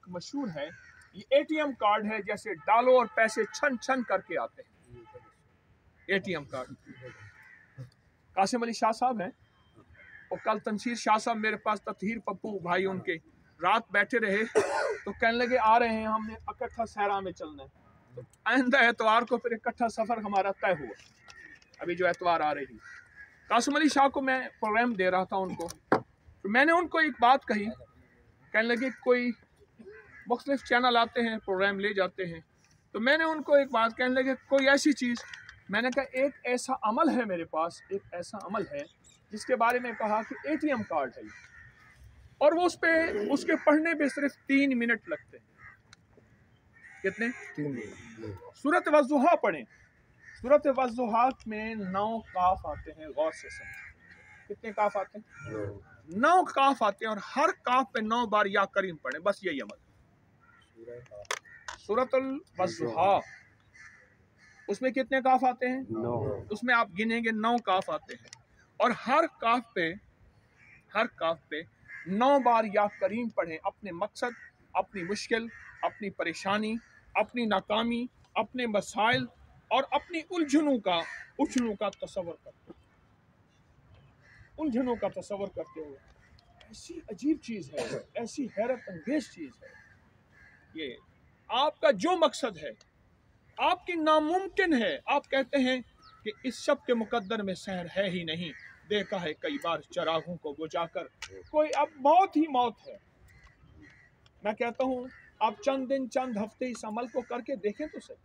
एक मशहूर है, ये एटीएम कार्ड है, जैसे डालो और पैसे छन छन करके आते हैं। एटीएम कार्ड कासिम अली शाह साहब हैं, और कल तनसीर शाह साहब मेरे पास, ततहीर पप्पू भाई उनके, रात बैठे रहे तो कहने लगे आ रहे हैं, हमने इकट्ठा सहरा में चलना है। तो आइंदा एतवार को फिर इकट्ठा सफ़र हमारा तय हुआ, अभी जो एतवार आ रही। कासिम अली शाह को मैं प्रोग्राम दे रहा था उनको, तो मैंने उनको एक बात कही, कहने लगे कोई मुख्तलिफ चैनल आते हैं प्रोग्राम ले जाते हैं, तो मैंने उनको एक बात कहने लगे कोई ऐसी चीज़, मैंने कहा एक ऐसा अमल है मेरे पास, एक ऐसा अमल है जिसके बारे में कहा कि एटीएम कार्ड है, और वो उसके पढ़ने पे सिर्फ 3 मिनट लगते हैं। कितने? 3 मिनट। सूरत वज़्ज़ुहा पढ़ें, सूरत वज़्ज़ुहा में 9 काफ आते हैं, गौर से समझें। कितने काफ आते हैं? 9 काफ आते हैं, और हर काफ पे 9 बार या करीम पढ़ें, बस यही अमल। सूरतुल वज़्ज़ुहा उसमें कितने काफ आते हैं? 9। उसमें आप गिनेंगे 9 काफ आते हैं, और हर काफ पे 9 बार या करीम पढ़ें। अपने मकसद, अपनी मुश्किल, अपनी परेशानी, अपनी नाकामी, अपने मसाइल और अपनी उलझनों का तसव्वुर करते, उलझनों का तसव्वुर करते हुए। ऐसी अजीब चीज़ है, ऐसी हैरत अंगेज चीज़ है ये। आपका जो मकसद है, आपकी नामुमकिन है, आप कहते हैं कि इस शब के मुकद्दर में सहर है ही नहीं, देखा है कई बार चरागों को बुझाकर, कोई अब मौत ही मौत है। मैं कहता हूँ आप चंद दिन चंद हफ्ते इस अमल को करके देखें तो सही,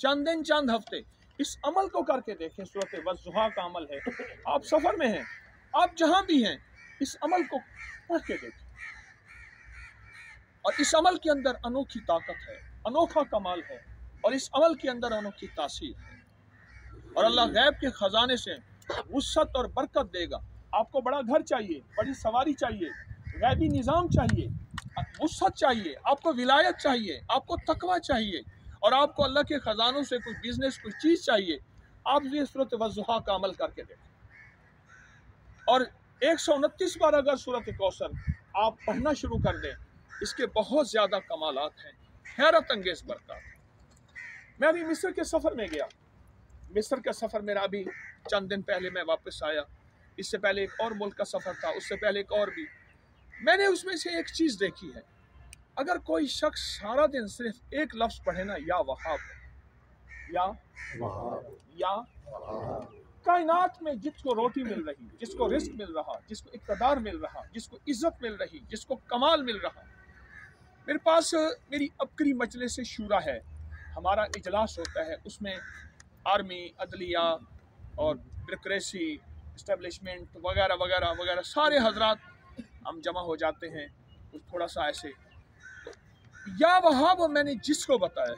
चंद दिन चंद हफ्ते इस अमल को करके देखें। सूरत वज़्ज़ुहा का अमल है, आप सफ़र में हैं, आप जहाँ भी हैं, इस अमल को पढ़ के देखें, और इस अमल के अंदर अनोखी ताकत है, अनोखा कमाल है, और इस अमल के अंदर अनोखी तासीर है, और अल्लाह गैब के ख़जाने से वुस्अत और बरकत देगा। आपको बड़ा घर चाहिए, बड़ी सवारी चाहिए, गैबी निज़ाम चाहिए, वुस्अत चाहिए, आपको विलायत चाहिए, आपको तकवा चाहिए, और आपको अल्लाह के ख़जानों से कोई बिजनेस, कोई चीज़ चाहिए, आप ये सूरत वज़्ज़ुहा का अमल करके देखें। और 129 बार अगर सूरत कौसर आप पढ़ना शुरू कर दें, इसके बहुत ज़्यादा कमालात हैं, हैरत अंगेज़ बरकत। मैं अभी मिस्र के सफ़र में गया, मिस्र का सफ़र मेरा अभी चंद दिन पहले मैं वापस आया, इससे पहले एक और मुल्क का सफ़र था, उससे पहले एक और भी। मैंने उसमें से एक चीज़ देखी है, अगर कोई शख्स सारा दिन सिर्फ एक लफ्ज़ पढ़े ना, या वहाब, या कायनात में जिसको रोटी मिल रही, जिसको रिस्क मिल रहा, जिसको इक़्तिदार मिल रहा, जिसको इज़्ज़त मिल रही, जिसको कमाल मिल रहा। मेरे पास मेरी अबकरी मजलिस शूरा है, हमारा इजलास होता है, उसमें आर्मी, अदलिया और ब्यूरोक्रेसी, इस्टेब्लिशमेंट वगैरह वगैरह वगैरह सारे हजरात हम जमा हो जाते हैं, कुछ थोड़ा सा ऐसे। तो या वहाब मैंने जिसको बताया,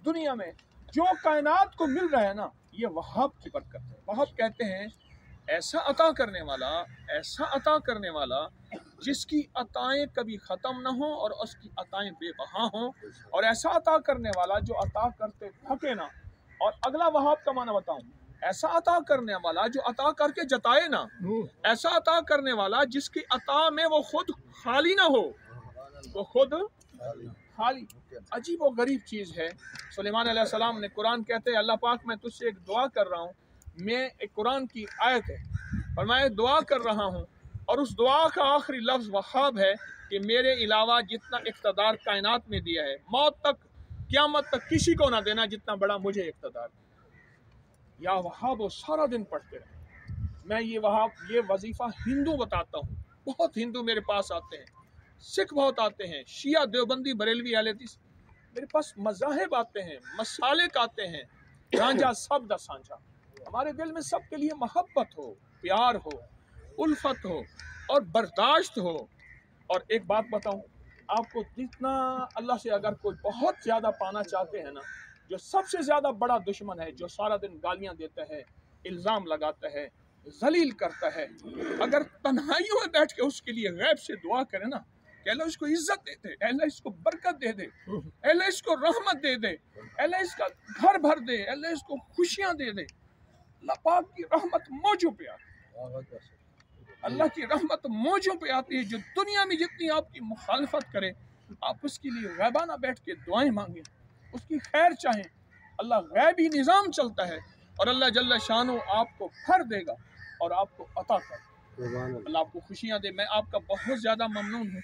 दुनिया में जो कायनात को मिल रहा है ना, ये वहाब की बरकत है। वहाब कहते हैं ऐसा अता करने वाला जिसकी अताएं कभी ख़त्म ना हो और उसकी अताएं बेबहा हों, और ऐसा अता करने वाला जो अता करते थके ना। और अगला वहाब का माना बताऊं, ऐसा अता करने वाला जो अता करके जताए ना, ऐसा अता करने वाला जिसकी अता में वो खुद खाली ना हो, वो खुद खाली। अजीब और गरीब चीज़ है। सुलेमान अलैहिस्सलाम ने, कुरान कहते हैं अल्लाह पाक मैं तुझसे एक दुआ कर रहा हूँ, मैं एक कुरान की आयत है और मैं दुआ कर रहा हूँ, और उस दुआ का आखिरी लफ्ज़ वहाब है कि मेरे अलावा जितना इक़्तिदार कायनात में दिया है, मौत तक, क़यामत तक किसी को ना देना जितना बड़ा मुझे इक़्तिदार। या वहाब वो सारा दिन पढ़ते रहे। मैं ये वजीफ़ा हिंदू बताता हूँ, बहुत हिंदू मेरे पास आते हैं, सिख बहुत आते हैं, शिया, देवबंदी, बरेलवी, अहले हदीस, मेरे पास मज़ाहिब आते हैं, मसालिक आते हैं, रांझा सब दा सांझा। हमारे दिल में सबके लिए मोहब्बत हो, प्यार हो, उल्फत हो और बर्दाश्त हो। और एक बात बताऊं आपको, जितना अल्लाह से अगर कोई बहुत ज़्यादा पाना चाहते हैं ना, जो सबसे ज़्यादा बड़ा दुश्मन है, जो सारा दिन गालियां देता है, इल्ज़ाम लगाता है, जलील करता है, अगर तन्हाइयों में बैठ के उसके लिए गैब से दुआ करे ना कि अल्लाह इसको इज्जत दे दे, अल्लाह इसको बरकत दे दे, अल्लाह इसको रहमत दे दे, अल्लाह इसका घर भर दे, अल्लाह इसको खुशियाँ दे दे, अल्लाह पाक की रहमत मौजू पे आ, अल्लाह की रहमत मौजों पे आती है। जो दुनिया में जितनी आपकी मुखालफत करे, आप उसके लिए गैबाना बैठ के दुआएं मांगें, उसकी खैर चाहें। अल्लाह गैबी निज़ाम चलता है और अल्लाह जल्ल शानो आपको भर देगा और आपको अता कर। अल्लाह आपको खुशियाँ दे। मैं आपका बहुत ज़्यादा ममनून हूँ।